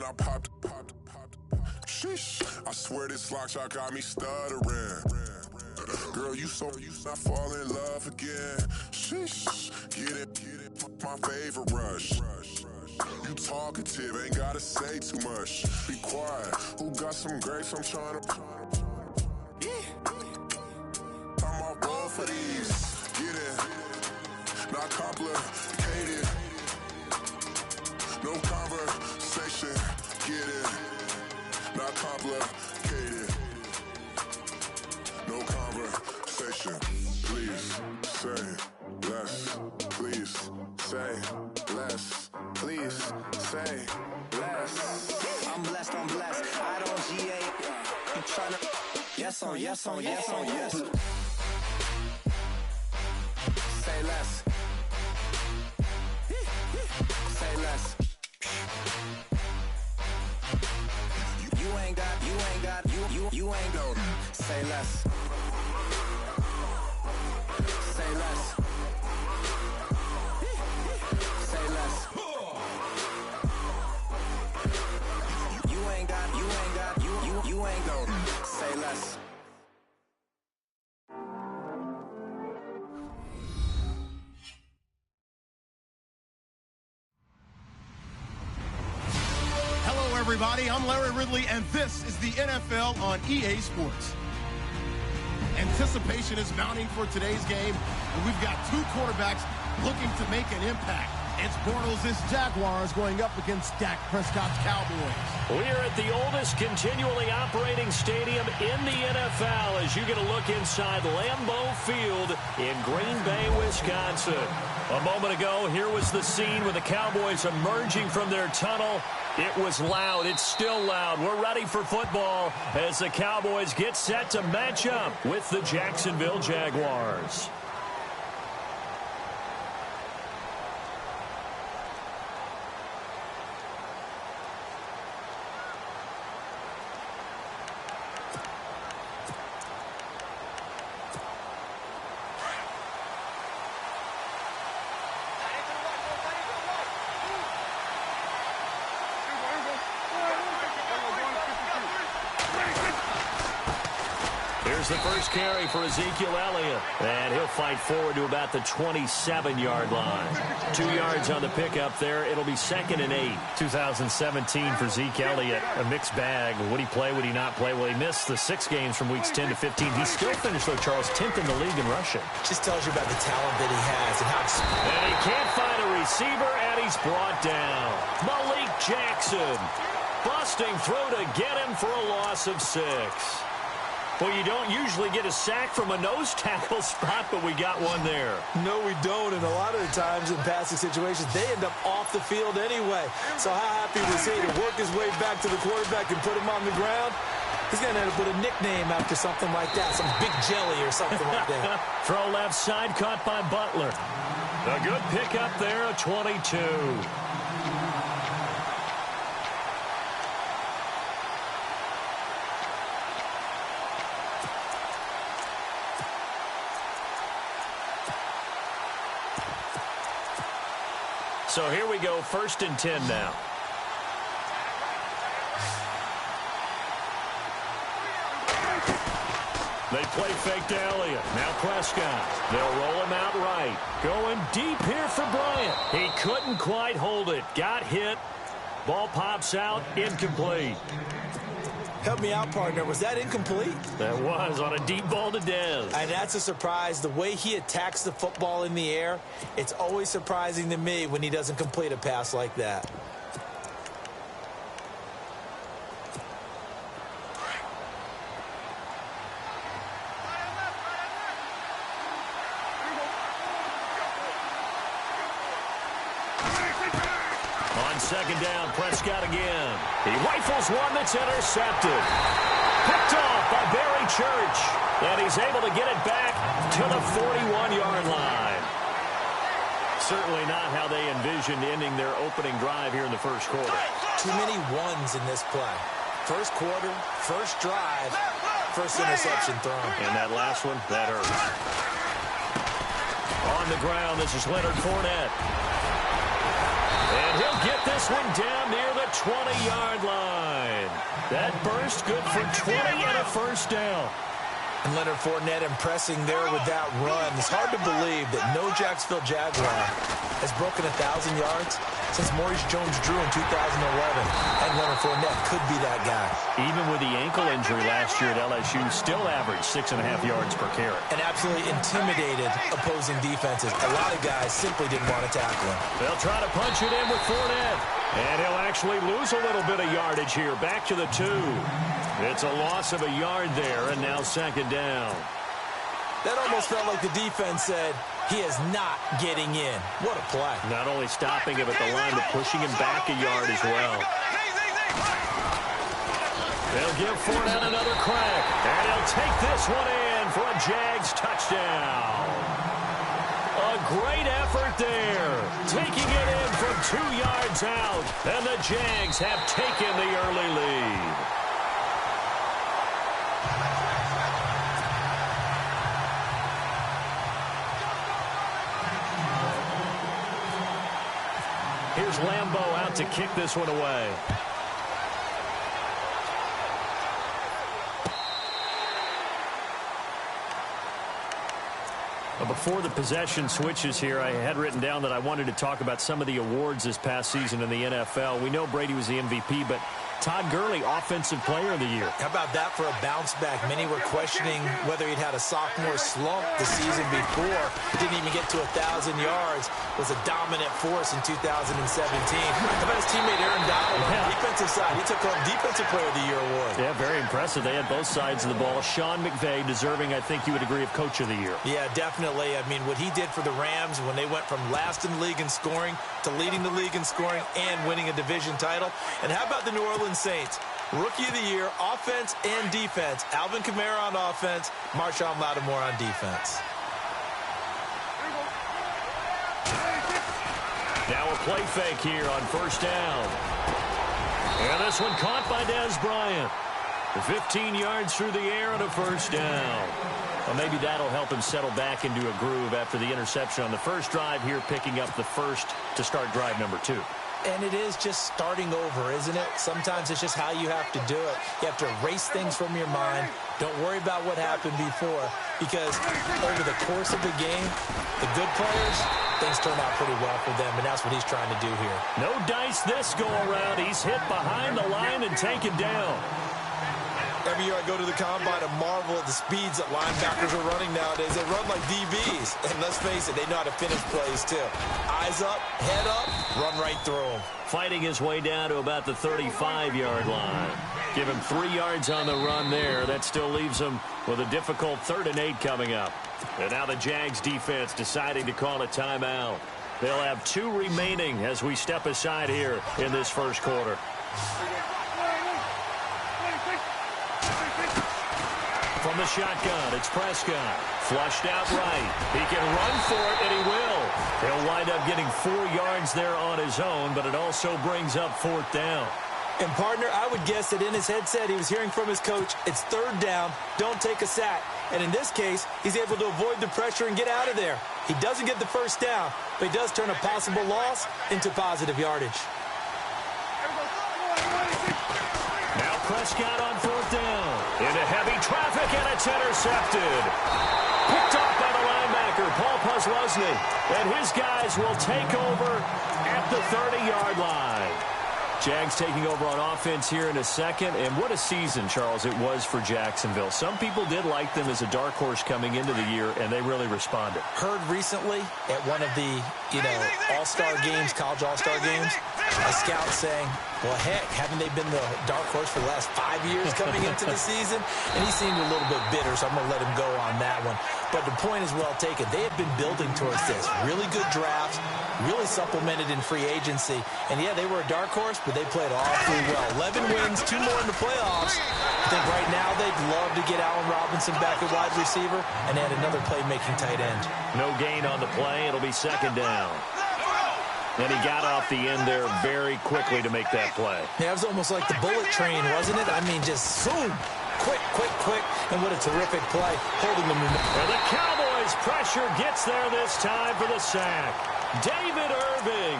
I popped. Sheesh. I swear this lock shot got me stuttering. Girl, you not fall in love again. Sheesh. Get it, my favorite rush. You talkative, ain't gotta say too much. Be quiet. Who got some grapes? I'm trying to. I'm all roll for these. Get it. Not complicated. No conversation. Get it. Not complicated. No conversation. Please say less. Please say less. Please say less. I'm blessed. I don't GA. You tryna. Yes on yes. Say less. Say less. You ain't got. You ain't got. Say less. Say less. Say less. You ain't got. You ain't got. Say less. Hello, everybody. I'm Larry Ridley, and this is the NFL on EA Sports. Anticipation is mounting for today's game, and we've got two quarterbacks looking to make an impact. It's Bortles' Jaguars going up against Dak Prescott's Cowboys. We're at the oldest continually operating stadium in the NFL as you get a look inside Lambeau Field in Green Bay, Wisconsin. A moment ago, here was the scene with the Cowboys emerging from their tunnel. It was loud. It's still loud. We're ready for football as the Cowboys get set to match up with the Jacksonville Jaguars. Here's the first carry for Ezekiel Elliott, and he'll fight forward to about the 27-yard line. 2 yards on the pickup there. It'll be 2nd and 8. 2017 for Zeke Elliott, a mixed bag. Would he play, would he not play? Well, he missed the 6 games from weeks 10 to 15. He still finished, though, Charles, 10th in the league in rushing. Just tells you about the talent that he has and how... And he can't find a receiver, and he's brought down. Malik Jackson busting through to get him for a loss of 6. Well, you don't usually get a sack from a nose tackle spot, but we got one there. No, we don't, and a lot of the times in passing situations, they end up off the field anyway. So how happy was he to work his way back to the quarterback and put him on the ground? He's going to end up with a nickname after something like that, some Big Jelly or something like that. Throw left side, caught by Butler. A good pickup there, a 22. So here we go, 1st and 10 now. They play fake to Elliott. Now Prescott. They'll roll him out right. Going deep here for Bryant. He couldn't quite hold it. Got hit. Ball pops out. Incomplete. Help me out, partner. Was that incomplete? That was on a deep ball to Dez. And that's a surprise. The way he attacks the football in the air, it's always surprising to me when he doesn't complete a pass like that. On 2nd down, Prescott again. He rifles one that's intercepted. Picked off by Barry Church. And he's able to get it back to the 41-yard line. Certainly not how they envisioned ending their opening drive here in the first quarter. Too many ones in this play. First quarter, first drive, first interception thrown. And that last one, that hurt. On the ground, this is Leonard Fournette. And he'll get this one down near the 20-yard line. That burst good for 20 and a first down. And Leonard Fournette impressing there with that run. It's hard to believe that no Jacksonville Jaguar has broken 1,000 yards since Maurice Jones-Drew in 2011. And Leonard Fournette could be that guy. Even with the ankle injury last year at LSU, still averaged 6.5 yards per carry. And absolutely intimidated opposing defenses. A lot of guys simply didn't want to tackle him. They'll try to punch it in with Fournette. And he'll actually lose a little bit of yardage here. Back to the 2. It's a loss of a yard there, and now second down. That almost felt like the defense said, he is not getting in. What a play. Not only stopping him at the line, but pushing him back a yard as well. They'll give Fournette another crack, and he'll take this one in for a Jags touchdown. A great effort there, taking it in from 2 yards out, and the Jags have taken the early lead. Here's Lambeau out to kick this one away. Before the possession switches here, I had written down that I wanted to talk about some of the awards this past season in the NFL. We know Brady was the MVP, but Todd Gurley, Offensive Player of the Year. How about that for a bounce back? Many were questioning whether he'd had a sophomore slump the season before. Didn't even get to 1,000 yards. Was a dominant force in 2017. How about his teammate Aaron Donald on the defensive side? He took home Defensive Player of the Year award. Yeah, very impressive. They had both sides of the ball. Sean McVay deserving, I think you would agree, of Coach of the Year. Yeah, definitely. I mean, what he did for the Rams when they went from last in the league in scoring to leading the league in scoring and winning a division title. And how about the New Orleans Saints? Rookie of the Year, offense and defense. Alvin Kamara on offense, Marshawn Lattimore on defense. Now a play fake here on first down. And this one caught by Dez Bryant. 15 yards through the air and a first down. Well, maybe that'll help him settle back into a groove after the interception on the first drive here, picking up the first to start drive number 2. And it is just starting over, isn't it? Sometimes it's just how you have to do it. You have to erase things from your mind. Don't worry about what happened before, because over the course of the game, the good players, things turn out pretty well for them, and that's what he's trying to do here. No dice this go-around. He's hit behind the line and taken down. Every year I go to the combine and marvel at the speeds that linebackers are running nowadays. They run like DBs. And let's face it, they know how to finish plays too. Eyes up, head up, run right through them. Fighting his way down to about the 35-yard line. Give him 3 yards on the run there. That still leaves him with a difficult 3rd and 8 coming up. And now the Jags defense deciding to call a timeout. They'll have 2 remaining as we step aside here in this first quarter. From the shotgun, it's Prescott. Flushed out right. He can run for it, and he will. He'll wind up getting 4 yards there on his own, but it also brings up 4th down. And, partner, I would guess that in his headset he was hearing from his coach, it's 3rd down, don't take a sack. And in this case, he's able to avoid the pressure and get out of there. He doesn't get the first down, but he does turn a possible loss into positive yardage. Now Prescott on 4th down. Into heavy traffic, and it's intercepted. Picked off by the linebacker, Paul Posluszny. And his guys will take over at the 30-yard line. Jags taking over on offense here in a second. And what a season, Charles, it was for Jacksonville. Some people did like them as a dark horse coming into the year, and they really responded. Heard recently at one of the, all-star games, college all-star games, a scout saying, well, heck, haven't they been the dark horse for the last 5 years coming into the season? And he seemed a little bit bitter, so I'm going to let him go on that one. But the point is well taken. They have been building towards this. Really good drafts, really supplemented in free agency. And, yeah, they were a dark horse, but they played awfully well. 11 wins, 2 more in the playoffs. I think right now they'd love to get Allen Robinson back at wide receiver and add another playmaking tight end. No gain on the play. It'll be 2nd down. And he got off the end there very quickly to make that play. Yeah, it was almost like the bullet train, wasn't it? I mean, just zoom. Quick, quick, quick. And what a terrific play. Holding the momentum. And the Cowboys' pressure gets there this time for the sack. David Irving.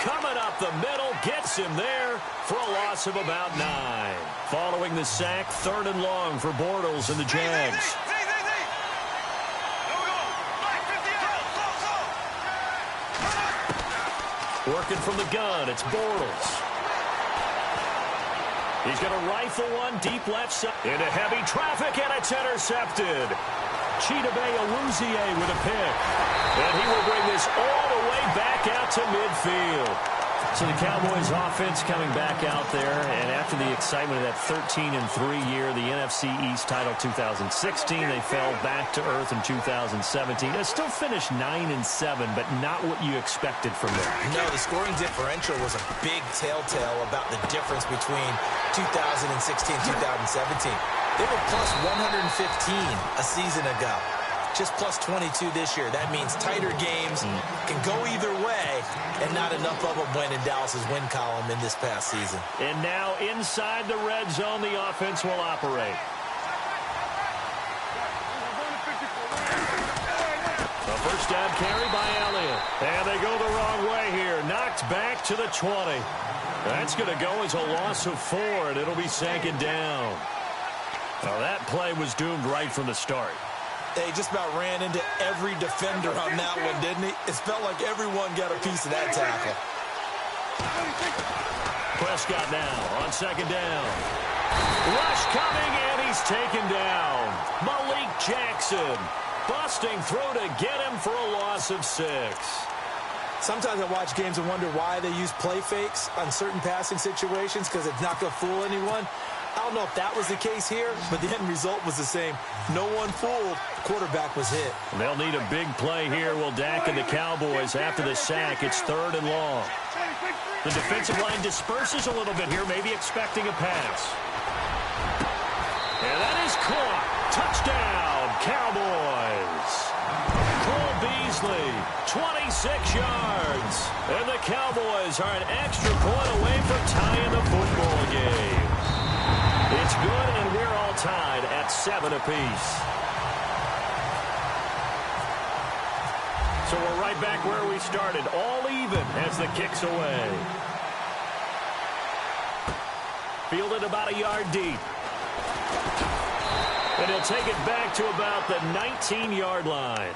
coming up the middle, gets him there for a loss of about 9. Following the sack, 3rd and long for Bortles and the Jags. Working from the gun, it's Bortles. He's going to rifle one deep left side into heavy traffic, and it's intercepted. Chidobe with a pick. And he will bring this all the way back out to midfield. So the Cowboys offense coming back out there, and after the excitement of that 13-3 year, the NFC East title 2016, they fell back to earth in 2017. They still finished 9-7, but not what you expected from them. No, the scoring differential was a big telltale about the difference between 2016 and 2017. They were plus 115 a season ago. Just plus 22 this year. That means tighter games can go either way, and not enough of them went in Dallas's win column in this past season. And now inside the red zone, the offense will operate. A first down carry by Elliott. And they go the wrong way here. Knocked back to the 20. That's going to go as a loss of 4, and it'll be 2nd down. Well, that play was doomed right from the start. They just about ran into every defender on that one, didn't he? It felt like everyone got a piece of that tackle. Prescott now on 2nd down. Rush coming, and he's taken down. Malik Jackson busting through to get him for a loss of 6. Sometimes I watch games and wonder why they use play fakes on certain passing situations, because it's not going to fool anyone. I don't know if that was the case here, but the end result was the same. No one fooled. Quarterback was hit. They'll need a big play here. Will Dak and the Cowboys after the sack. It's 3rd and long. The defensive line disperses a little bit here, maybe expecting a pass. And that is caught. Touchdown, Cowboys. Cole Beasley, 26 yards. And the Cowboys are an extra point away from tying the football game. It's good, and we're all tied at 7 apiece. So we're right back where we started, all even as the kick's away. Fielded about a yard deep. And he'll take it back to about the 19-yard line.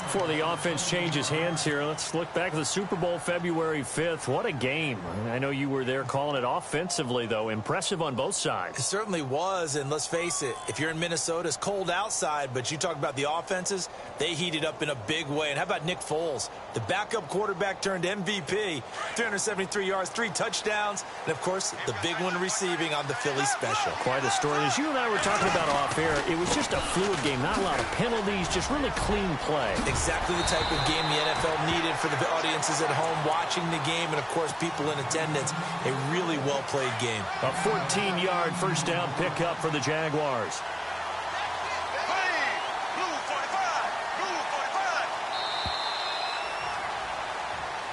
Before the offense changes hands here, let's look back at the Super Bowl February 5th. What a game. I know you were there calling it offensively, though. Impressive on both sides. It certainly was, and let's face it, if you're in Minnesota, it's cold outside, but you talk about the offenses, they heated up in a big way. And how about Nick Foles? The backup quarterback turned MVP, 373 yards, 3 touchdowns, and, of course, the big one receiving on the Philly special. Quite a story. As you and I were talking about off air, it was just a fluid game, not a lot of penalties, just really clean play. Exactly the type of game the NFL needed for the audiences at home watching the game, and, of course, people in attendance. A really well-played game. A 14-yard first down pickup for the Jaguars.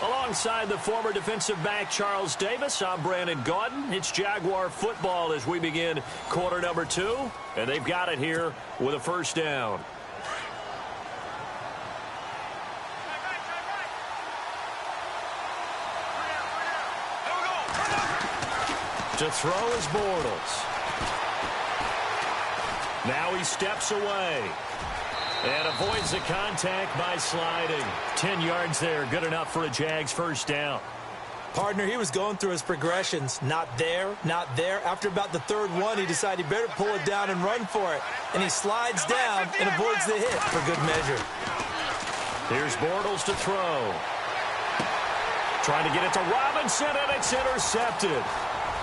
Alongside the former defensive back Charles Davis, I'm Brandon Gaudin. It's Jaguar football as we begin quarter number 2, and they've got it here with a first down. To throw is Bortles. Now he steps away and avoids the contact by sliding. 10 yards there, good enough for a Jags first down. Partner, he was going through his progressions. Not there, not there. After about the 3rd one, he decided he better pull it down and run for it. And he slides down and avoids the hit for good measure. Here's Bortles to throw. Trying to get it to Robinson, and it's intercepted.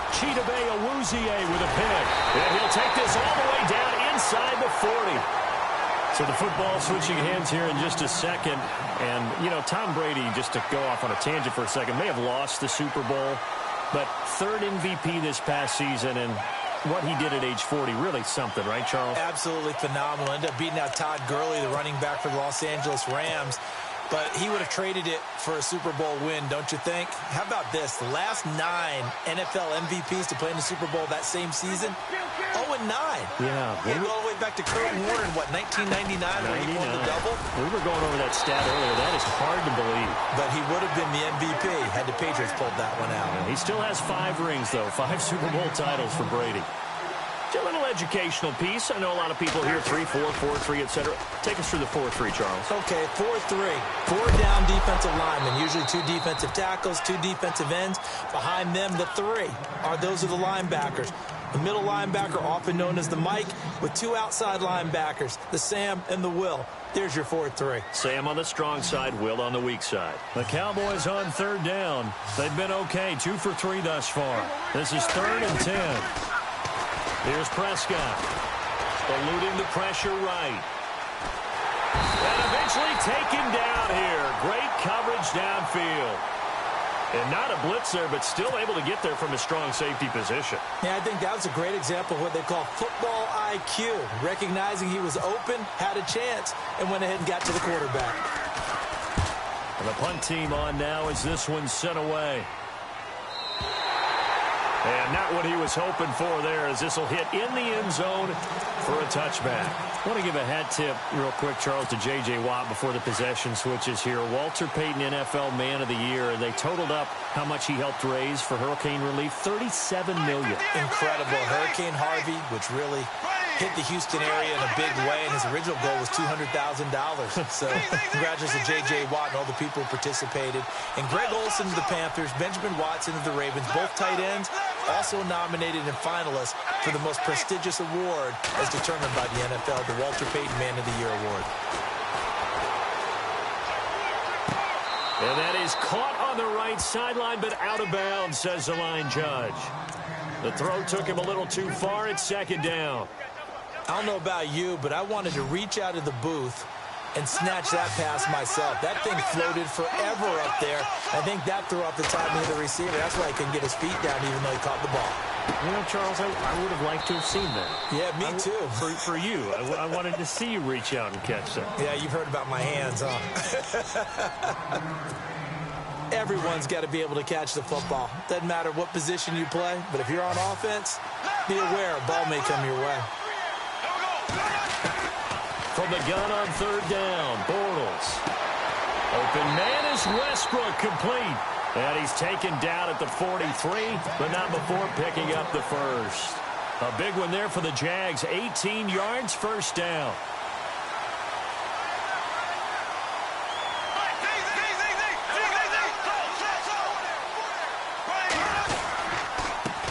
Chidobe with a pick. And he'll take this all the way down inside the 40. So the football switching hands here in just a second. And, you know, Tom Brady, just to go off on a tangent for a second, may have lost the Super Bowl. But 3rd MVP this past season, and what he did at age 40, really something, right, Charles? Absolutely phenomenal. Ended up beating out Todd Gurley, the running back for the Los Angeles Rams. but he would have traded it for a Super Bowl win, don't you think? How about this? The last 9 NFL MVPs to play in the Super Bowl that same season, 0-9. Yeah. You go all the way back to Kurt Warner in, what, 1999 when he won the double? We were going over that stat earlier. That is hard to believe. But he would have been the MVP had the Patriots pulled that one out. He still has 5 rings, though. 5 Super Bowl titles for Brady. A little educational piece. I know a lot of people here, 3-4, 4-3, etc. Take us through the 4-3, Charles. Okay, 4-3. 4 down defensive linemen, usually 2 defensive tackles, 2 defensive ends. Behind them, the 3 those are the linebackers. The middle linebacker, often known as the Mike, with 2 outside linebackers, the Sam and the Will. There's your 4-3. Sam on the strong side, Will on the weak side. The Cowboys on 3rd down. They've been okay, 2 for 3 thus far. This is 3rd and 10. Here's Prescott, eluding the pressure right. And eventually taken down here. Great coverage downfield. And not a blitz there, but still able to get there from a strong safety position. Yeah, I think that was a great example of what they call football IQ. Recognizing he was open, had a chance, and went ahead and got to the quarterback. And the punt team on now as this one's sent away. And not what he was hoping for there, as this will hit in the end zone for a touchback. I want to give a hat tip real quick, Charles, to J.J. Watt before the possession switches here. Walter Payton, NFL Man of the Year. They totaled up how much he helped raise for hurricane relief, $37 million. Incredible. Hurricane Harvey, which really hit the Houston area in a big way, and his original goal was $200,000. So congratulations to J.J. Watt and all the people who participated. And Greg Olsen to the Panthers, Benjamin Watson to the Ravens, both tight ends, also nominated and finalists for the most prestigious award as determined by the NFL, the Walter Payton Man of the Year Award. And that is caught on the right sideline, but out of bounds, says the line judge. The throw took him a little too far. It's 2nd down. I don't know about you, but I wanted to reach out of the booth and snatch that pass myself. That thing floated forever up there. I think that threw off the timing of the receiver. That's why he couldn't get his feet down even though he caught the ball. You know, Charles, I would have liked to have seen that. Yeah, me too. For you. I wanted to see you reach out and catch that. Yeah, you've heard about my hands, huh? Everyone's got to be able to catch the football. Doesn't matter what position you play, but if you're on offense, be aware a ball may come your way. From the gun on 3rd down, Bortles. Open man is Westbrook, complete. And he's taken down at the 43, but not before picking up the first. A big one there for the Jags, 18 yards, 1st down.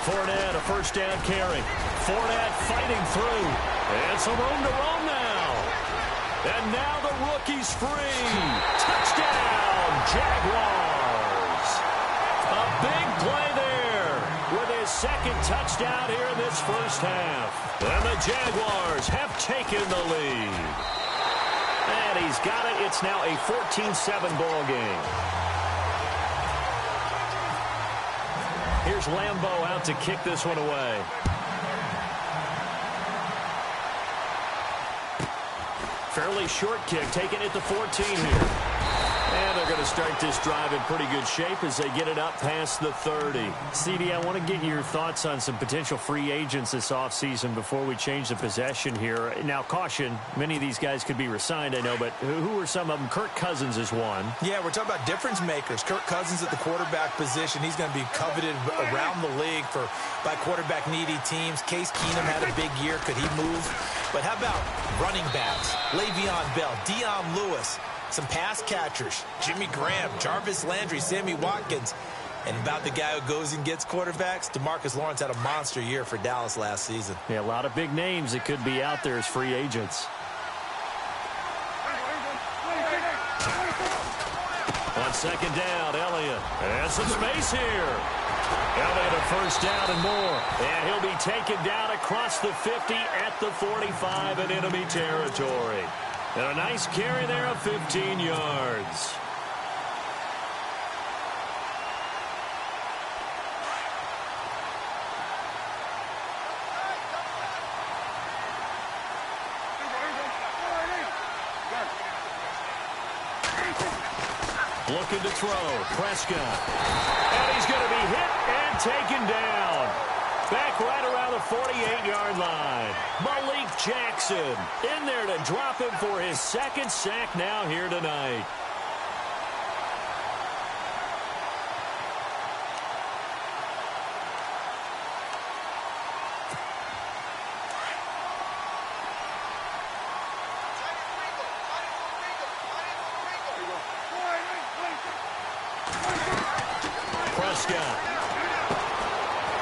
Fournette, a 1st down carry. Fournette fighting through. And some room to roam now. And now the rookie's free. Touchdown, Jaguars. A big play there with his 2nd touchdown here in this 1st half. And the Jaguars have taken the lead. And he's got it. It's now a 14-7 ball game. Here's Lambeau out to kick this one away. Fairly short kick, taken at the 14 here. And they're going to start this drive in pretty good shape as they get it up past the 30. CD, I want to get your thoughts on some potential free agents this offseason before we change the possession here. Now, caution, many of these guys could be re-signed, I know, but who are some of them? Kirk Cousins is one. Yeah, we're talking about difference makers. Kirk Cousins at the quarterback position. He's going to be coveted around the league by quarterback-needy teams. Case Keenum had a big year. Could he move? But how about running backs? Le'Veon Bell, Dion Lewis. Some pass catchers, Jimmy Graham, Jarvis Landry, Sammy Watkins. And about the guy who goes and gets quarterbacks, DeMarcus Lawrence had a monster year for Dallas last season. Yeah, a lot of big names that could be out there as free agents. On 2nd down, Elliott. And some space here. Elliott a 1st down and more. And he'll be taken down across the 50 at the 45 in enemy territory. And a nice carry there of 15 yards. Looking to throw. Prescott. And he's going to be hit and taken down. Back right around the 48-yard line. Malik Jackson in there to drop him for his second sack now here tonight.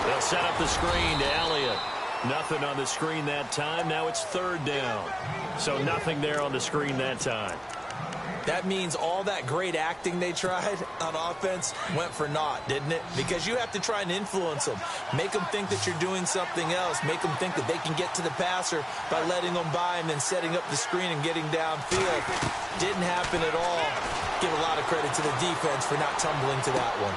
They'll set up the screen to Elliott. Nothing on the screen that time. Now it's third down. So nothing there on the screen that time. That means all that great acting they tried on offense went for naught, didn't it? Because you have to try and influence them. Make them think that you're doing something else. Make them think that they can get to the passer by letting them by and then setting up the screen and getting downfield. Didn't happen at all. Give a lot of credit to the defense for not tumbling to that one.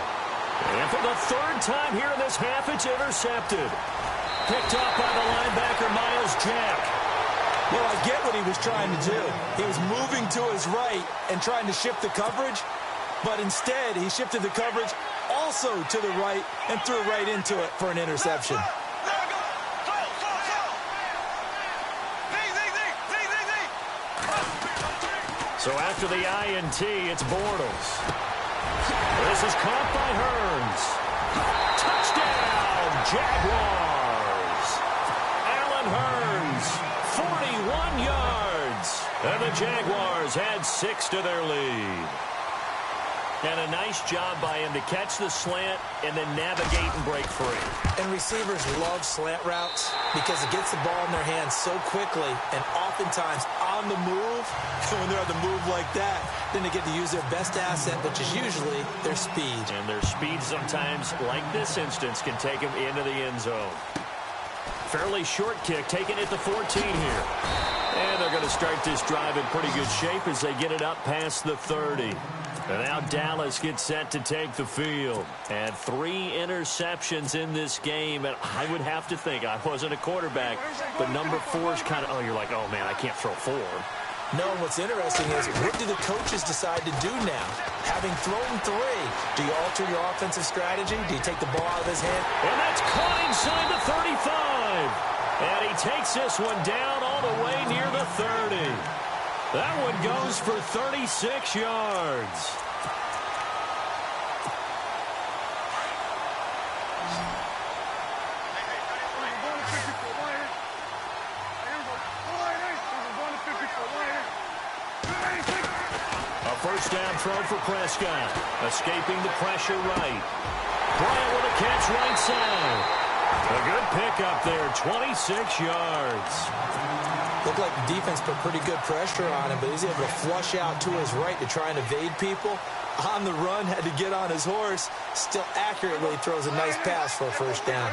And for the third time here in this half, it's intercepted. Picked up by the linebacker, Miles Jack. Well, I get what he was trying to do. He was moving to his right and trying to shift the coverage, but instead he shifted the coverage also to the right and threw right into it for an interception. So after the INT, it's Bortles. This is caught by Hearns. Touchdown, Jaguars. Allen Hearns, 41 yards. And the Jaguars had 6 to their lead. And a nice job by him to catch the slant and then navigate and break free. And receivers love slant routes because it gets the ball in their hands so quickly and oftentimes on the move. And when they're on the move like that, then they get to use their best asset, which is usually their speed. And their speed sometimes, like this instance, can take them into the end zone. Fairly short kick, taking it to 14 here. And they're going to start this drive in pretty good shape as they get it up past the 30. And now Dallas gets set to take the field. And 3 interceptions in this game. And I would have to think, I wasn't a quarterback, but number 4 is kind of, oh, you're like, oh, man, I can't throw 4. No, what's interesting is, what do the coaches decide to do now? Having thrown 3, do you alter your offensive strategy? Do you take the ball out of his hand? And that's caught inside the 35. And he takes this one down all the way near the 30. That one goes for 36 yards. A first down throw for Prescott. Escaping the pressure right. Bryant with a catch right side. A good pickup there, 26 yards. Looked like the defense put pretty good pressure on him, but he's able to flush out to his right to try and evade people. On the run, had to get on his horse. Still accurately throws a nice pass for a first down.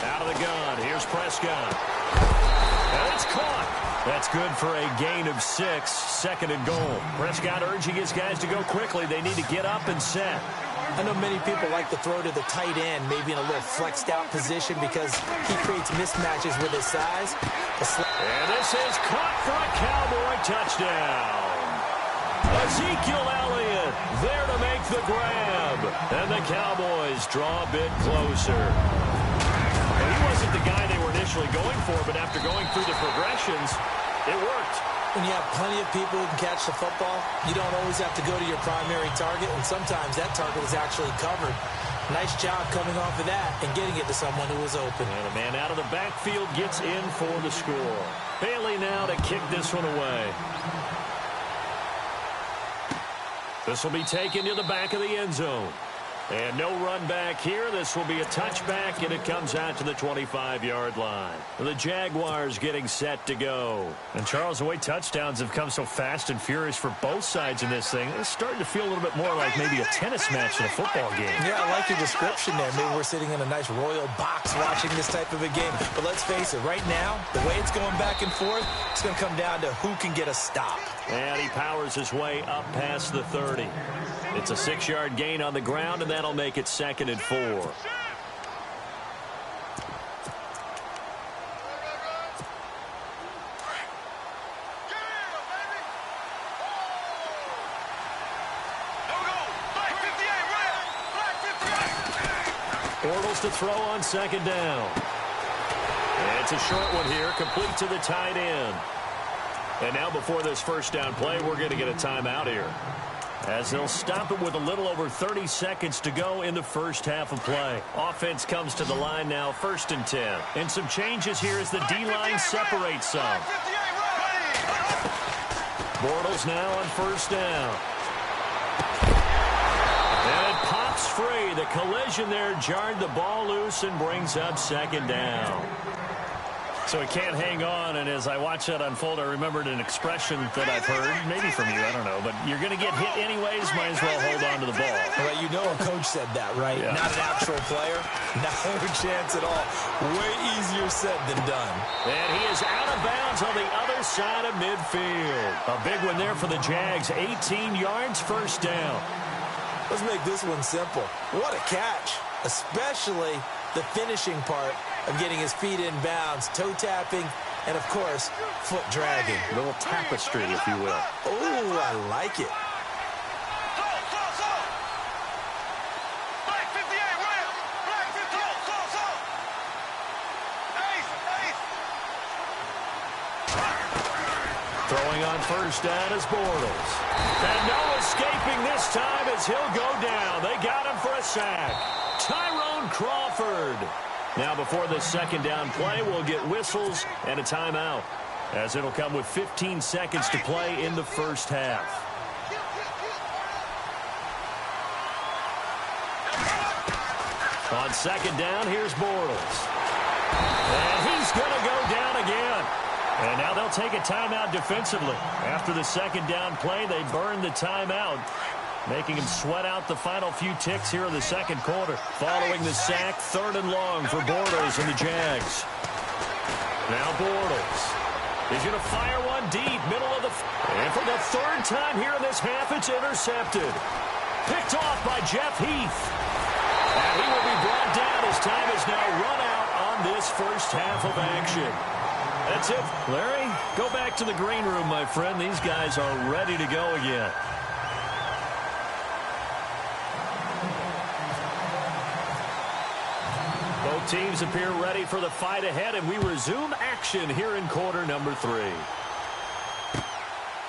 Out of the gun, here's Prescott. And it's caught. That's good for a gain of 6, second and goal. Prescott urging his guys to go quickly. They need to get up and set. I know many people like to throw to the tight end, maybe in a little flexed out position because he creates mismatches with his size. And this is caught for a Cowboy touchdown. Ezekiel Elliott there to make the grab. And the Cowboys draw a bit closer. And he wasn't the guy they were initially going for, but after going through the progressions, it worked. When you have plenty of people who can catch the football, you don't always have to go to your primary target, and sometimes that target is actually covered. Nice job coming off of that and getting it to someone who was open. And a man out of the backfield gets in for the score. Bailey now to kick this one away. This will be taken to the back of the end zone. And no run back here. This will be a touchback, and it comes out to the 25-yard line. The Jaguars getting set to go. And, Charles, the way touchdowns have come so fast and furious for both sides in this thing, it's starting to feel a little bit more like maybe a tennis match than a football game. Yeah, I like your description there. Maybe we're sitting in a nice royal box watching this type of a game. But let's face it, right now, the way it's going back and forth, it's going to come down to who can get a stop. And he powers his way up past the 30. It's a 6-yard gain on the ground, and that'll make it 2nd and 4. Bortles to throw on second down. It's a short one here, complete to the tight end. And now before this first down play, we're going to get a timeout here, as they'll stop it with a little over 30 seconds to go in the first half of play. Offense comes to the line now, 1st and 10. And some changes here as the D-line separates some. Bortles now on 1st down. And it pops free. The collision there jarred the ball loose and brings up 2nd down. So he can't hang on, and as I watch that unfold, I remembered an expression that I've heard, maybe from you, I don't know, but you're going to get hit anyways, might as well hold on to the ball. Well, you know a coach said that, right? Yeah. Not an actual player. No chance at all. Way easier said than done. And he is out of bounds on the other side of midfield. A big one there for the Jags, 18 yards, 1st down. Let's make this one simple. What a catch, especially the finishing part of getting his feet in bounds, toe tapping, and of course, foot dragging. A little tapestry, if you will. Oh, I like it. Throwing on 1st down is Bortles. And no escaping this time as he'll go down. They got him for a sack. Tyrone Crawford. Now before this 2nd down play, we'll get whistles and a timeout, as it'll come with 15 seconds to play in the first half. On 2nd down, here's Bortles. And he's going to go down again. And now they'll take a timeout defensively. After the 2nd down play, they burn the timeout, making him sweat out the final few ticks here in the 2nd quarter. Following the sack, 3rd and long for Bortles and the Jags. Now Bortles. He's going to fire one deep, middle of the... And for the 3rd time here in this half, it's intercepted. Picked off by Jeff Heath. And he will be brought down as time is now run out on this first half of action. That's it. Larry, go back to the green room, my friend. These guys are ready to go again. Both teams appear ready for the fight ahead, and we resume action here in quarter number 3.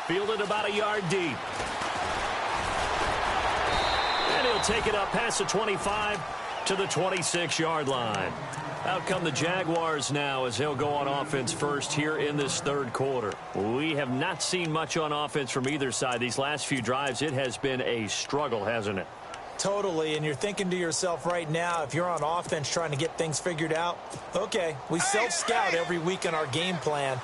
Fielded about a yard deep. And he'll take it up past the 25 to the 26-yard line. Out come the Jaguars now as they'll go on offense first here in this 3rd quarter. We have not seen much on offense from either side. These last few drives, it has been a struggle, hasn't it? Totally, and you're thinking to yourself right now, if you're on offense trying to get things figured out, okay, we self-scout every week in our game plan.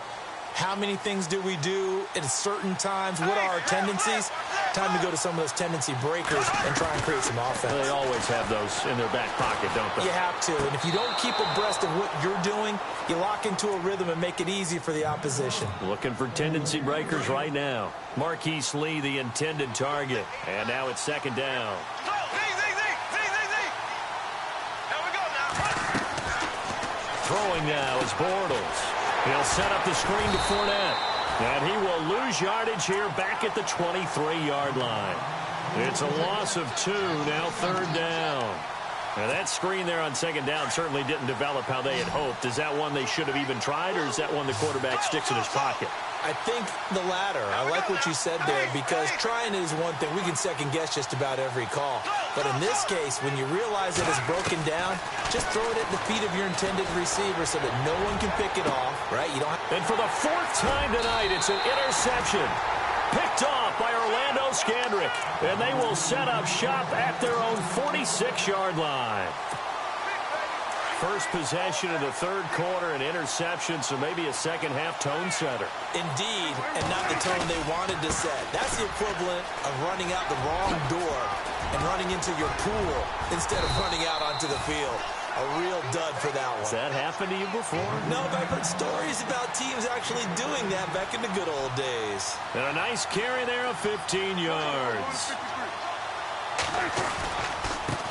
How many things do we do at certain times? What are our tendencies? Time to go to some of those tendency breakers and try and create some offense. They always have those in their back pocket, don't they? You have to, and if you don't keep abreast of what you're doing, you lock into a rhythm and make it easy for the opposition. Looking for tendency breakers right now. Marquise Lee, the intended target. And now it's 2nd down. Throwing now is Bortles. He'll set up the screen to Fournette. And he will lose yardage here back at the 23-yard line. It's a loss of 2, now 3rd down. Now that screen there on 2nd down certainly didn't develop how they had hoped. Is that one they should have even tried, or is that one the quarterback sticks in his pocket? I think the latter. I like what you said there, because trying is one thing. We can second-guess just about every call. But in this case, when you realize that it's broken down, just throw it at the feet of your intended receiver so that no one can pick it off, right? You don't have... And for the 4th time tonight, it's an interception. Picked off by Orlando Scandrick. And they will set up shop at their own 46-yard line. First possession of the 3rd quarter, an interception, so maybe a second-half tone setter. Indeed, and not the tone they wanted to set. That's the equivalent of running out the wrong door and running into your pool instead of running out onto the field. A real dud for that one. Has that happened to you before? No, but I've heard stories about teams actually doing that back in the good old days. And a nice carry there of 15 yards.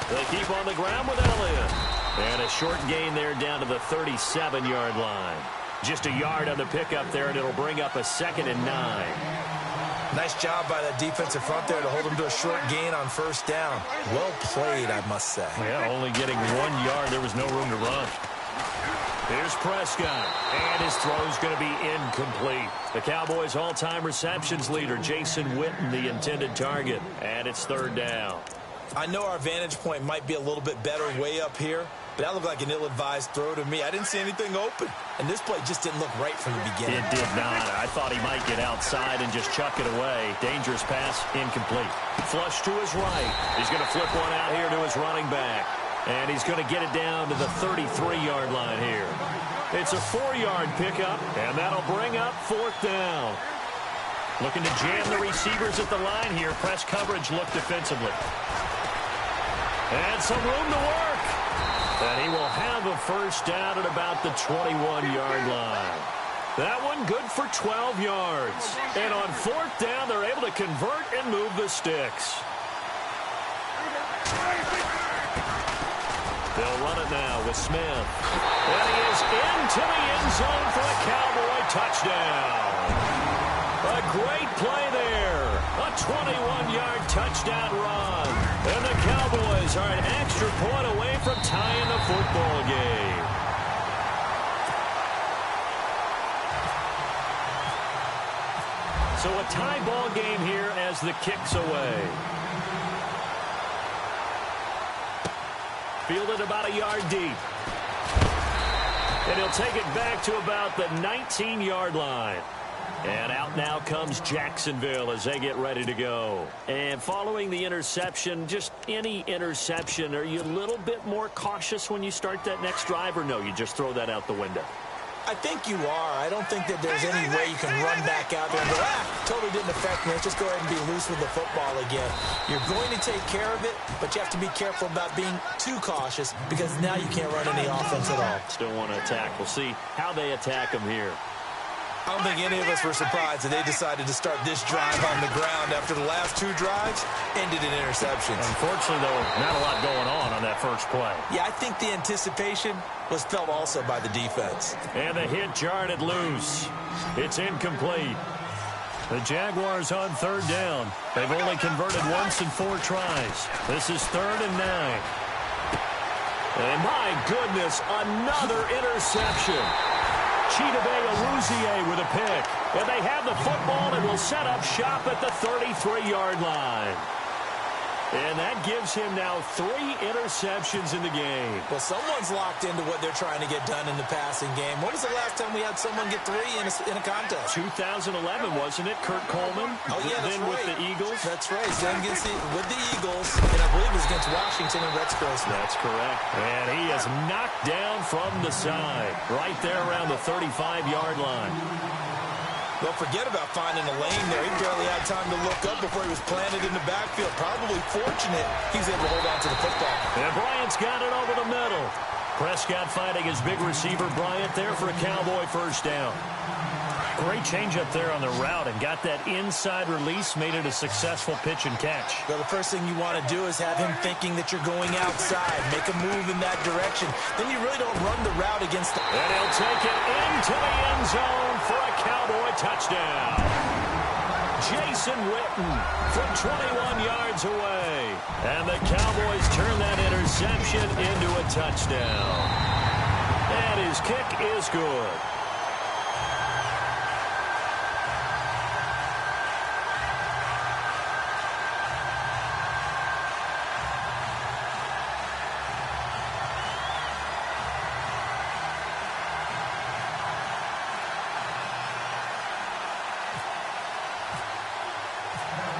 They keep on the ground with Elliott. And a short gain there down to the 37-yard line. Just a yard on the pickup there, and it'll bring up a 2nd and 9. Nice job by that defensive front there to hold him to a short gain on first down. Well played, I must say. Yeah, only getting 1 yard. There was no room to run. Here's Prescott, and his throw's going to be incomplete. The Cowboys' all-time receptions leader, Jason Witten, the intended target, and it's third down. I know our vantage point might be a little bit better way up here, but that looked like an ill-advised throw to me. I didn't see anything open, and this play just didn't look right from the beginning. It did not. I thought he might get outside and just chuck it away. Dangerous pass, incomplete. Flush to his right. He's going to flip one out here to his running back. And he's going to get it down to the 33-yard line here. It's a 4-yard pickup, and that'll bring up fourth down. Looking to jam the receivers at the line here. Press coverage look defensively. And some room to work. And he will have a first down at about the 21-yard line. That one good for 12 yards. And on fourth down, they're able to convert and move the sticks. They'll run it now with Smith. And he is into the end zone for a Cowboy touchdown. A great play there. A 21-yard touchdown run. And the Cowboys are an extra point away from tying the football game. So a tie ball game here as the kick's away. Fielded about a yard deep. And he'll take it back to about the 19-yard line. And out now comes Jacksonville as they get ready to go. And following the interception, just any interception, are you a little bit more cautious when you start that next drive, or no, you just throw that out the window? I think you are. I don't think that there's any way you can run back out there and go, totally didn't affect me. Let's just go ahead and be loose with the football again. You're going to take care of it, but you have to be careful about being too cautious because now you can't run any offense at all. Still want to attack. We'll see how they attack him here. I don't think any of us were surprised that they decided to start this drive on the ground after the last two drives ended in interceptions. Unfortunately, though, not a lot going on that first play. Yeah, I think the anticipation was felt also by the defense. And the hit jarred it loose. It's incomplete. The Jaguars on third down. They've only converted once in 4 tries. This is 3rd and 9. And my goodness, another interception. Chidobe with a pick. And they have the football and will set up shop at the 33-yard line. And that gives him now 3 interceptions in the game. Well, someone's locked into what they're trying to get done in the passing game. When was the last time we had someone get 3 in a contest? 2011, wasn't it? Kurt Coleman. Oh, yeah, that's then right. With the Eagles. That's right. Then with the Eagles, and I believe it was against Washington and Rex Grossman. That's correct. And he is knocked down from the side, right there around the 35-yard line. Don't forget about finding a lane there. He barely had time to look up before he was planted in the backfield. Probably fortunate he was able to hold on to the football. And Bryant's got it over the middle. Prescott finding his big receiver, Bryant, there for a Cowboy first down. Great change up there on the route and got that inside release, made it a successful pitch and catch. Well, the first thing you want to do is have him thinking that you're going outside. Make a move in that direction. Then you really don't run the route against the... And he'll take it into the end zone for a Cowboy touchdown. Jason Witten from 21 yards away. And the Cowboys turn that interception into a touchdown. And his kick is good.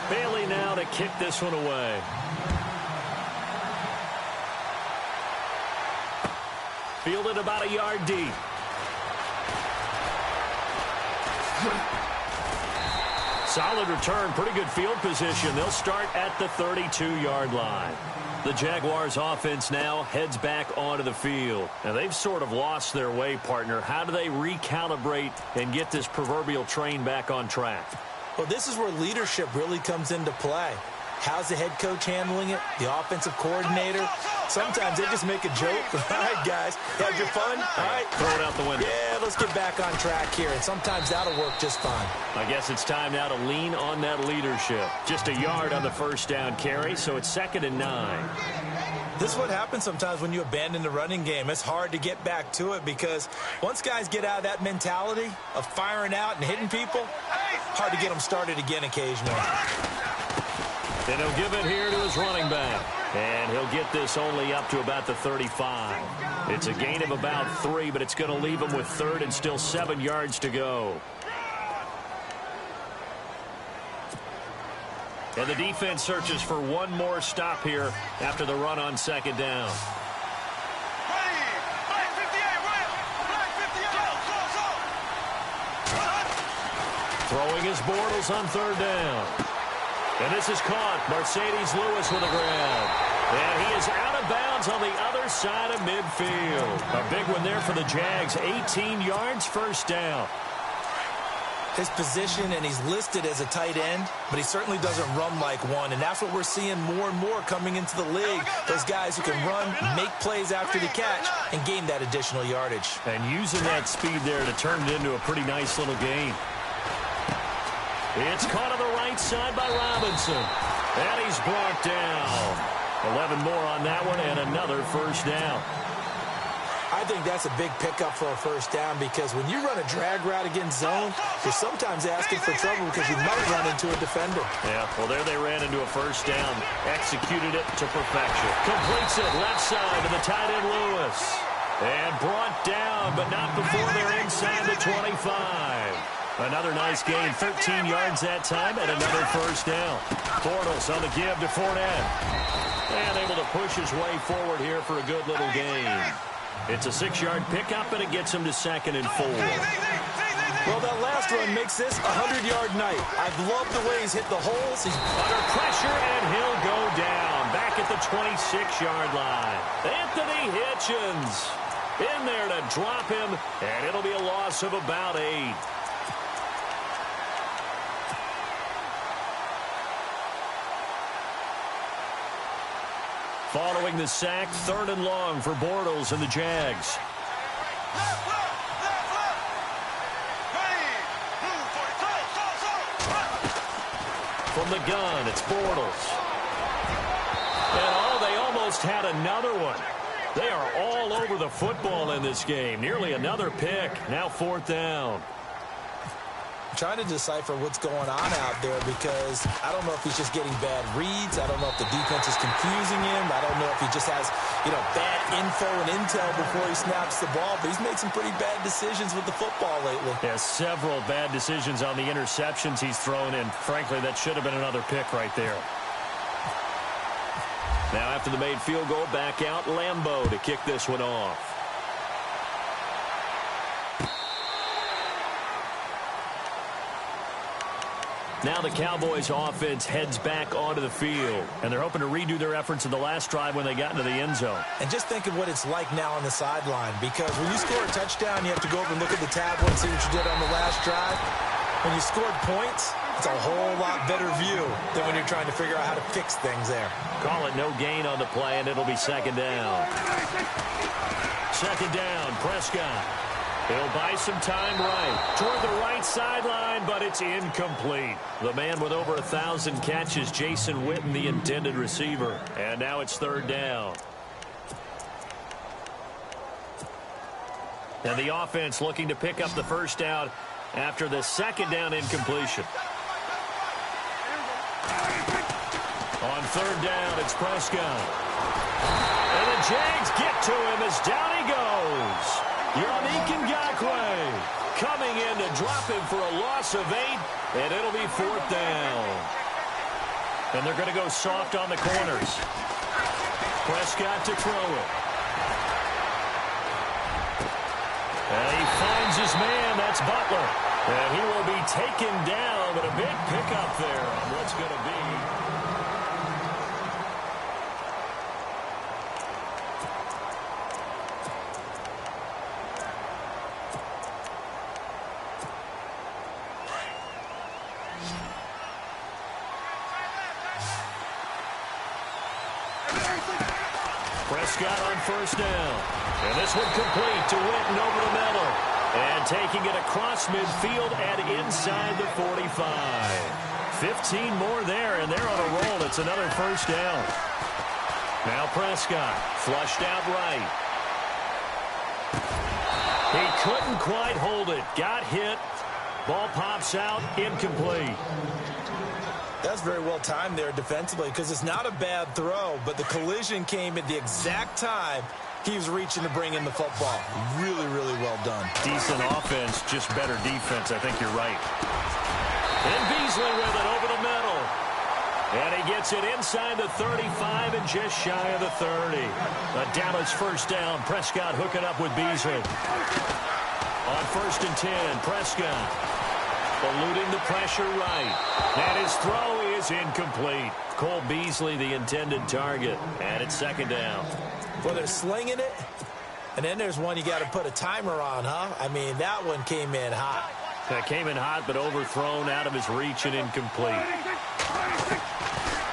Bailey now to kick this one away. Fielded about a yard deep. Solid return, pretty good field position. They'll start at the 32-yard line. The Jaguars offense now heads back onto the field. Now they've sort of lost their way, partner. How do they recalibrate and get this proverbial train back on track? Well, this is where leadership really comes into play. How's the head coach handling it? The offensive coordinator? Sometimes they just make a joke. All right, guys, had your fun? All right. Throw it out the window. Yeah, let's get back on track here, and sometimes that'll work just fine. I guess it's time now to lean on that leadership. Just a yard on the first down carry, so it's 2nd and 9. This is what happens sometimes when you abandon the running game. It's hard to get back to it because once guys get out of that mentality of firing out and hitting people, hard to get them started again occasionally. And he'll give it here to his running back. And he'll get this only up to about the 35. It's a gain of about 3, but it's going to leave him with 3rd and still 7 yards to go. And the defense searches for one more stop here after the run on 2nd down. Throwing his Bortles on 3rd down. And this is caught. Mercedes Lewis with a grab. And he is out of bounds on the other side of midfield. A big one there for the Jags. 18 yards, 1st down. His position, and he's listed as a tight end, but he certainly doesn't run like one. And that's what we're seeing more and more coming into the league. Those guys who can run, make plays after the catch, and gain that additional yardage. And using that speed there to turn it into a pretty nice little gain. It's caught on the right side by Robinson. And he's brought down. 11 more on that one, and another 1st down. I think that's a big pickup for a 1st down because when you run a drag route against zone, you're sometimes asking for trouble because you might run into a defender. Yeah, well, there they ran into a 1st down. Executed it to perfection. Completes it left side to the tight end Lewis. And brought down, but not before they're inside the 25. Another nice gain, 13 yards that time, and another 1st down. Bortles on the give to Fournette. And able to push his way forward here for a good little gain. It's a 6-yard pickup, and it gets him to 2nd and 4. Well, that last run makes this a 100-yard night. I've loved the way he's hit the holes. He's under pressure, and he'll go down back at the 26-yard line. Anthony Hitchens in there to drop him, and it'll be a loss of about 8. Following the sack, 3rd and long for Bortles and the Jags. From the gun, it's Bortles. And they almost had another one. They are all over the football in this game. Nearly another pick. Now 4th down. Trying to decipher what's going on out there because I don't know if he's just getting bad reads. I don't know if the defense is confusing him. I don't know if he just has, bad info and intel before he snaps the ball. But he's made some pretty bad decisions with the football lately. Yeah, several bad decisions on the interceptions he's thrown in. Frankly, that should have been another pick right there. Now after the made field goal, back out Lambeau to kick this one off. Now the Cowboys offense heads back onto the field, and they're hoping to redo their efforts in the last drive when they got into the end zone. And just think of what it's like now on the sideline, because when you score a touchdown, you have to go over and look at the tablet and see what you did on the last drive. When you scored points, it's a whole lot better view than when you're trying to figure out how to fix things there. Call it no gain on the play, and it'll be 2nd down. 2nd down, Prescott. He'll buy some time right toward the right sideline, but it's incomplete. The man with over 1,000 catches, Jason Witten, the intended receiver. And now it's 3rd down. And the offense looking to pick up the 1st down after the 2nd down incompletion. On 3rd down, it's Prescott. And the Jags get to him as down he goes. Yannick Ngakoue coming in to drop him for a loss of 8, and it'll be 4th down. And they're going to go soft on the corners. Prescott to throw it. And he finds his man. That's Butler. And he will be taken down, but a big pickup there on what's going to be. Prescott on first down. And this one complete to Witten over the middle. And taking it across midfield and inside the 45. 15 more there, and they're on a roll. It's another first down. Now Prescott, flushed out right. He couldn't quite hold it. Got hit. Ball pops out, incomplete. That's very well timed there defensively because it's not a bad throw, but the collision came at the exact time he was reaching to bring in the football. Really, really well done. Decent offense, just better defense. I think you're right. And Beasley with it over the middle. And he gets it inside the 35 and just shy of the 30. A Dallas first down. Prescott hooking up with Beasley. On 1st and 10, Prescott eluding the pressure right. And his throw is incomplete. Cole Beasley, the intended target. And it's 2nd down. Well, they're slinging it. And then there's one you got to put a timer on, huh? I mean, that one came in hot. That came in hot, but overthrown, out of his reach and incomplete.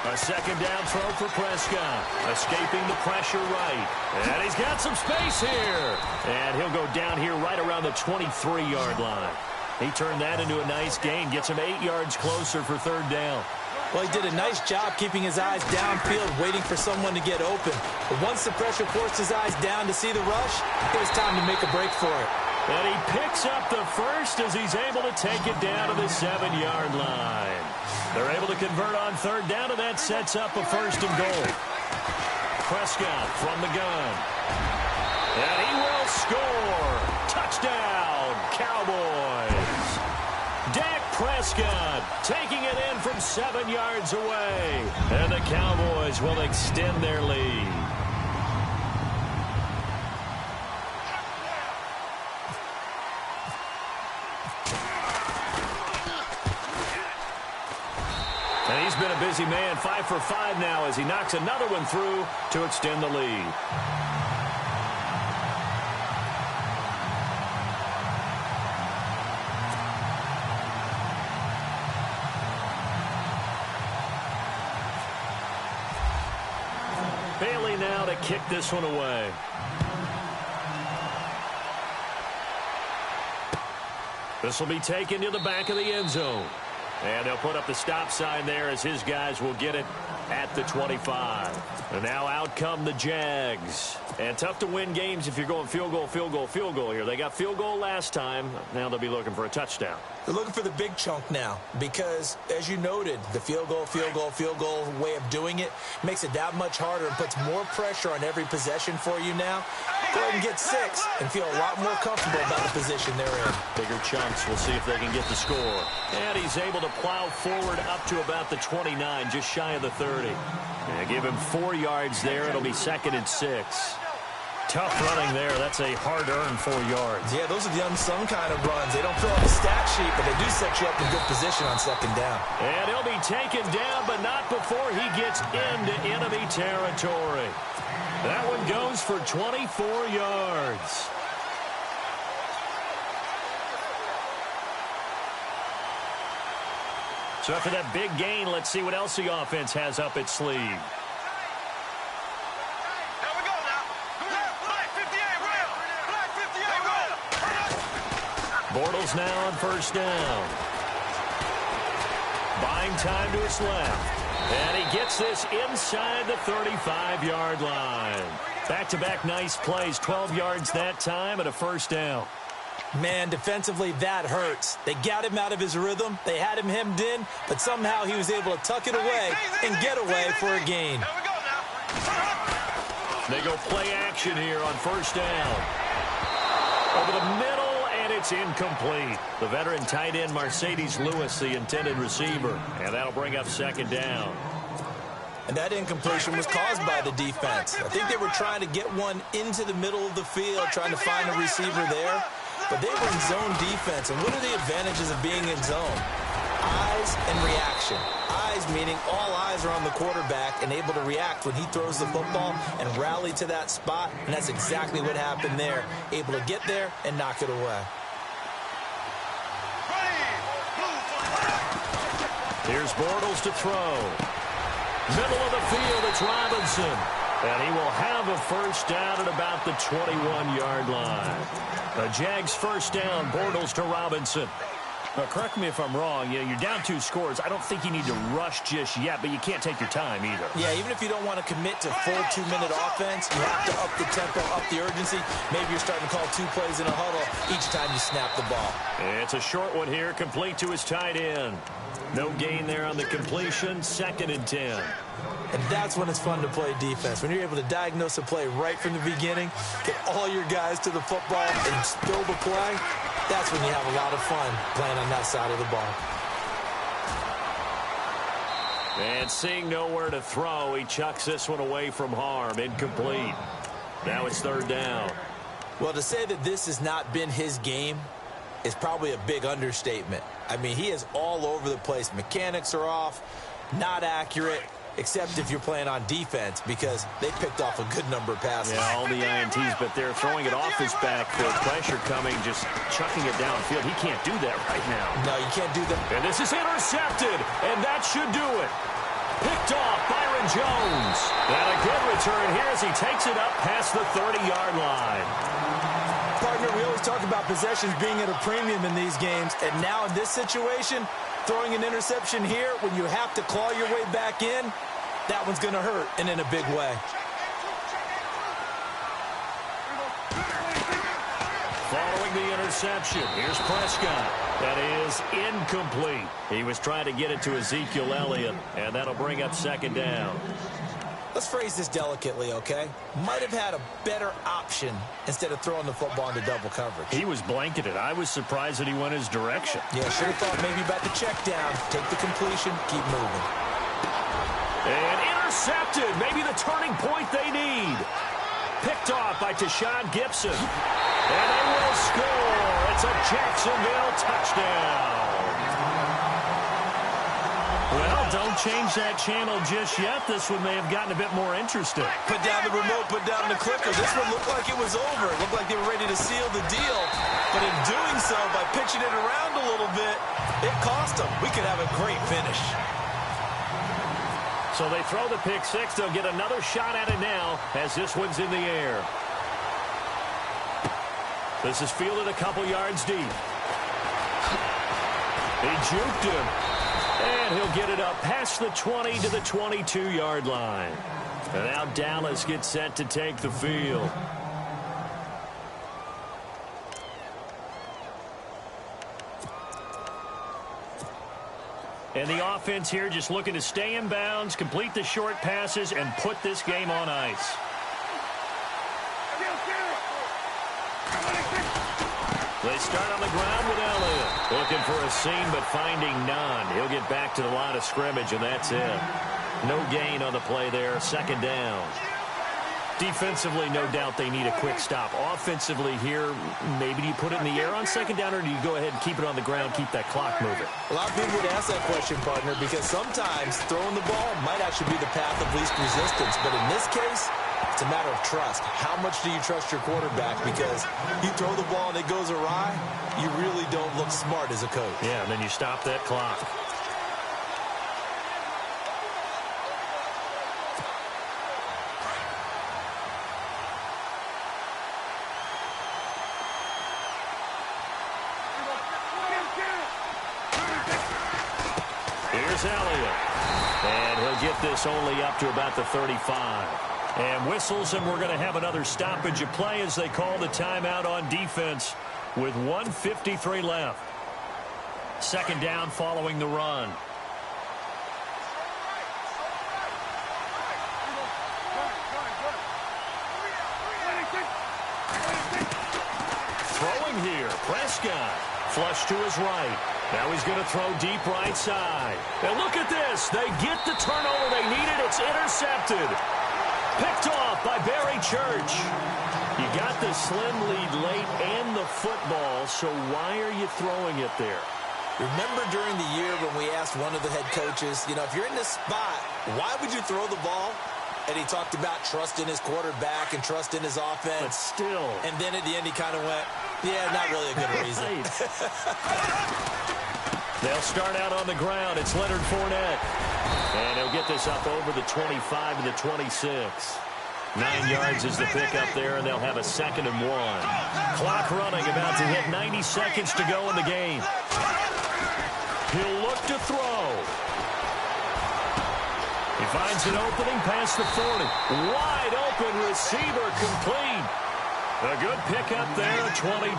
A 2nd down throw for Prescott. Escaping the pressure right. And he's got some space here. And he'll go down here right around the 23-yard line. He turned that into a nice gain. Gets him 8 yards closer for 3rd down. Well, he did a nice job keeping his eyes downfield, waiting for someone to get open. But once the pressure forced his eyes down to see the rush, it was time to make a break for it. And he picks up the first as he's able to take it down to the 7-yard line. They're able to convert on 3rd down, and that sets up a 1st and goal. Prescott from the gun. And he will score. Touchdown, Cowboys. Dak Prescott taking it in from 7 yards away. And the Cowboys will extend their lead. And he's been a busy man, 5 for 5 now as he knocks another one through to extend the lead. Bailey now to kick this one away. This will be taken to the back of the end zone. And they'll put up the stop sign there as his guys will get it at the 25. And now out come the Jags. And tough to win games if you're going field goal, field goal, field goal here. They got field goal last time. Now they'll be looking for a touchdown. They're looking for the big chunk now because, as you noted, the field goal, field goal, field goal way of doing it makes it that much harder and puts more pressure on every possession for you now. Go ahead and get 6 and feel a lot more comfortable about the position they're in. Bigger chunks. We'll see if they can get the score. And he's able to plow forward up to about the 29, just shy of the 30. And give him 4 yards there. It'll be 2nd and 6. Tough running there. That's a hard-earned 4 yards. Yeah, those are the unsung kind of runs. They don't fill up the stat sheet, but they do set you up in good position on 2nd down. And he'll be taken down, but not before he gets into enemy territory. That one goes for 24 yards. So after that big gain, let's see what else the offense has up its sleeve. Bortles now on 1st down. Buying time to his left. And he gets this inside the 35-yard line. Back-to-back nice plays, 12 yards that time and a 1st down. Man, defensively, that hurts. They got him out of his rhythm. They had him hemmed in, but somehow he was able to tuck it away and get away for a gain. They go play action here on 1st down. Over the middle. And it's incomplete. The veteran tight end, Mercedes Lewis, the intended receiver. And that'll bring up 2nd down. And that incompletion was caused by the defense. I think they were trying to get one into the middle of the field, trying to find a receiver there. But they were in zone defense. And what are the advantages of being in zone? Eyes and reaction. Eyes meaning all eyes are on the quarterback and able to react when he throws the football and rally to that spot. And that's exactly what happened there. Able to get there and knock it away. Here's Bortles to throw. Middle of the field, it's Robinson. And he will have a first down at about the 21-yard line. The Jags first down, Bortles to Robinson. Now, correct me if I'm wrong. You're down 2 scores. I don't think you need to rush just yet, but you can't take your time either. Yeah, even if you don't want to commit to full 2-minute offense, you have to up the tempo, up the urgency. Maybe you're starting to call 2 plays in a huddle each time you snap the ball. It's a short one here, complete to his tight end. No gain there on the completion, 2nd and 10. And that's when it's fun to play defense. When you're able to diagnose a play right from the beginning, get all your guys to the football, and spill the play, that's when you have a lot of fun playing on that side of the ball. And seeing nowhere to throw, he chucks this one away from harm, incomplete. Now it's 3rd down. Well, to say that this has not been his game is probably a big understatement. I mean, he is all over the place. Mechanics are off, not accurate, except if you're playing on defense, because they picked off a good number of passes. Yeah, all the INTs, but they're throwing it off his back foot. Pressure coming, just chucking it downfield. He can't do that right now. No, you can't do that. And this is intercepted, and that should do it. Picked off, Byron Jones. And a good return here as he takes it up past the 30-yard line. Partner, we always talk about possessions being at a premium in these games, and now in this situation, throwing an interception here when you have to claw your way back in, that one's going to hurt, and in a big way. Following the interception, here's Prescott. That is incomplete. He was trying to get it to Ezekiel Elliott, and that'll bring up 2nd down. Let's phrase this delicately, okay? Might have had a better option instead of throwing the football into double coverage. He was blanketed. I was surprised that he went his direction. Yeah, should have thought maybe about the check down, take the completion, keep moving. And intercepted. Maybe the turning point they need. Picked off by Tashawn Gibson. And they will score. It's a Jacksonville touchdown. Well, don't change that channel just yet. This one may have gotten a bit more interesting. Put down the remote, put down the clicker. This one looked like it was over. It looked like they were ready to seal the deal. But in doing so, by pitching it around a little bit, it cost them. We could have a great finish. So they throw the pick 6. They'll get another shot at it now as this one's in the air. This is fielded a couple yards deep. He juked him. And he'll get it up past the 20 to the 22-yard line. And now Dallas gets set to take the field. And the offense here just looking to stay in bounds, complete the short passes, and put this game on ice. They start on the ground with Elliott. Looking for a seam, but finding none. He'll get back to the line of scrimmage, and that's it. No gain on the play there. 2nd down. Defensively, no doubt they need a quick stop. Offensively here, maybe do you put it in the air on 2nd down, or do you go ahead and keep it on the ground, keep that clock moving? A lot of people would ask that question, partner, because sometimes throwing the ball might actually be the path of least resistance. But in this case, it's a matter of trust. How much do you trust your quarterback? Because you throw the ball and it goes awry, you really don't look smart as a coach. Yeah, and then you stop that clock. Here's Elliott. And he'll get this only up to about the 35. And whistles, and we're going to have another stoppage of play as they call the timeout on defense with 1:53 left. 2nd down following the run. Throwing here, Prescott. Flush to his right. Now he's going to throw deep right side. And look at this. They get the turnover they needed. It's intercepted. Picked off by Barry Church. You got the slim lead late and the football, so why are you throwing it there? Remember during the year when we asked one of the head coaches, you know, if you're in this spot, why would you throw the ball? And he talked about trust in his quarterback and trust in his offense. But still. And then at the end he kind of went, yeah, not really a good reason. They'll start out on the ground. It's Leonard Fournette. And he'll get this up over the 25 to the 26. 9 yards is the pickup there, and they'll have a 2nd and 1. Clock running, about to hit 90 seconds to go in the game. He'll look to throw. He finds an opening past the 40. Wide open receiver complete. A good pickup there at 22.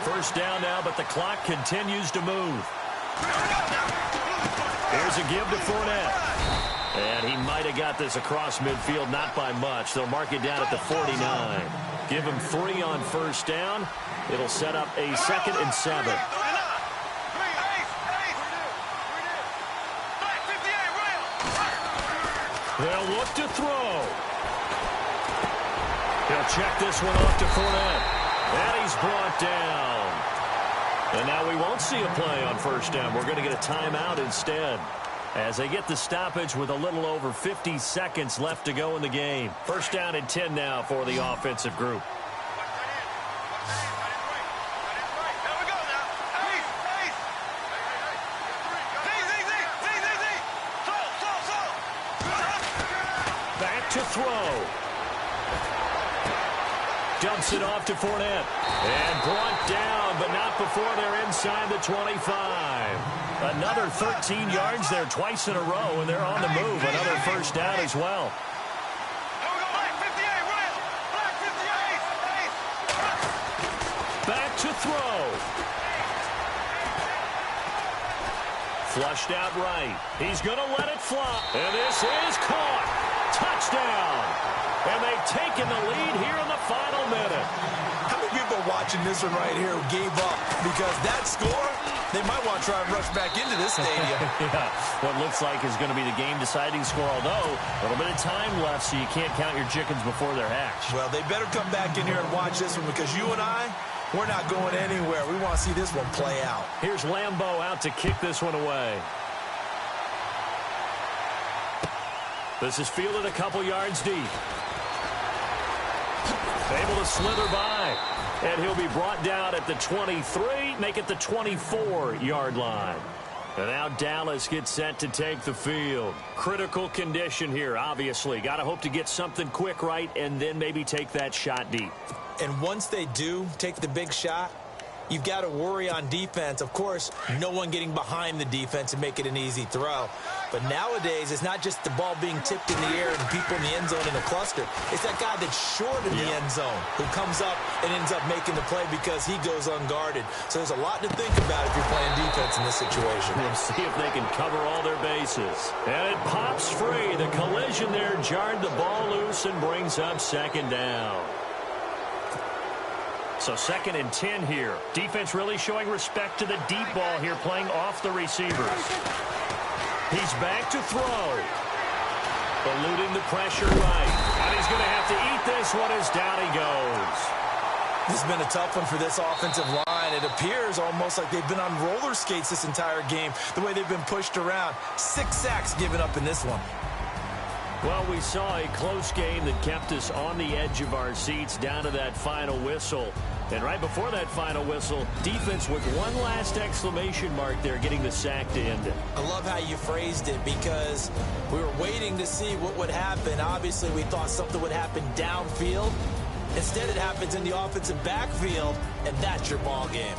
First down now, but the clock continues to move. Here's a give to Fournette. And he might have got this across midfield, not by much. They'll mark it down at the 49. Give him 3 on first down. It'll set up a 2nd and 7. They'll look to throw. He'll check this one off to Fournette. And he's brought down. And now we won't see a play on first down. We're going to get a timeout instead, as they get the stoppage with a little over 50 seconds left to go in the game. First down and 10 now for the offensive group. Back to throw. Dumps it off to Fournette. And brought down, but not before they're inside the 25. Another 13 yards there twice in a row, and they're on the move. Another first down as well. Back to throw. Flushed out right. He's going to let it fly. And this is caught. Touchdown. And they've taken the lead here in the final minute. How many people watching this one right here who gave up? Because that score, they might want to try and rush back into this stadium. Yeah, what looks like is going to be the game-deciding score, although a little bit of time left, so you can't count your chickens before they're hatched. Well, they better come back in here and watch this one, because you and I, we're not going anywhere. We want to see this one play out. Here's Lambeau out to kick this one away. This is fielded a couple yards deep. Able to slither by. And he'll be brought down at the 23, make it the 24-yard line. And now Dallas gets set to take the field. Critical condition here, obviously. Got to hope to get something quick right and then maybe take that shot deep. And once they do take the big shot, you've got to worry on defense. Of course, no one getting behind the defense and make it an easy throw. But nowadays, it's not just the ball being tipped in the air and people in the end zone in a cluster. It's that guy that's short in the end zone who comes up and ends up making the play because he goes unguarded. So there's a lot to think about if you're playing defense in this situation. We'll see if they can cover all their bases. And it pops free. The collision there jarred the ball loose and brings up 2nd down. So 2nd and 10 here. Defense really showing respect to the deep ball here, playing off the receivers. He's back to throw. Eluding the pressure right. And he's going to have to eat this one as down he goes. This has been a tough one for this offensive line. It appears almost like they've been on roller skates this entire game, the way they've been pushed around. 6 sacks given up in this one. Well, we saw a close game that kept us on the edge of our seats down to that final whistle. And right before that final whistle, defense with one last exclamation mark there, getting the sack to end it. I love how you phrased it, because we were waiting to see what would happen. Obviously, we thought something would happen downfield. Instead, it happens in the offensive backfield, and that's your ball game.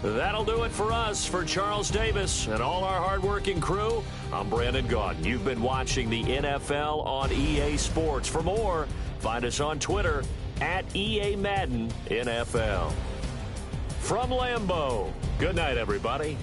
That'll do it for us. For Charles Davis and all our hardworking crew, I'm Brandon Gaudin. You've been watching the NFL on EA Sports. For more, find us on Twitter at EA Madden NFL. From Lambeau, good night, everybody.